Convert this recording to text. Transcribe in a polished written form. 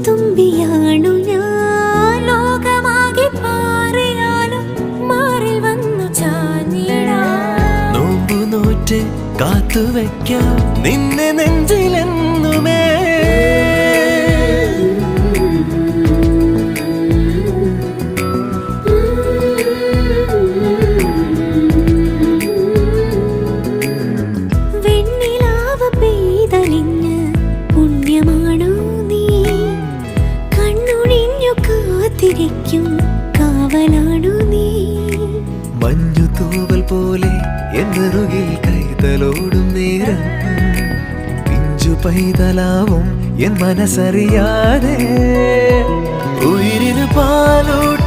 തുമ്പിയാണു ഞാൻ ലോകമാകെ പാറിയാലും മാറിൽ വന്നു ചാഞ്ഞിടാം നോമ്പു നോറ്റ് കാത്തുവയ്ക്കാം നിന്നെ നെഞ്ചിലെന്നുമേ വെണ്ണിലാവ് പെയ്തലിഞ്ഞ് പുണ്യമാണോ നീ കണ്ണുണിഞ്ഞു കാത്തിരിക്കും കാവലാണു നീ മഞ്ഞു തൂവൽ പോലെ എന്നറുകിൽ കൈതലോടും നേരം പിഞ്ചു പൈതലാവും എൻ മനസ്സറിയാതെ ഉയിരിന് പാലോട്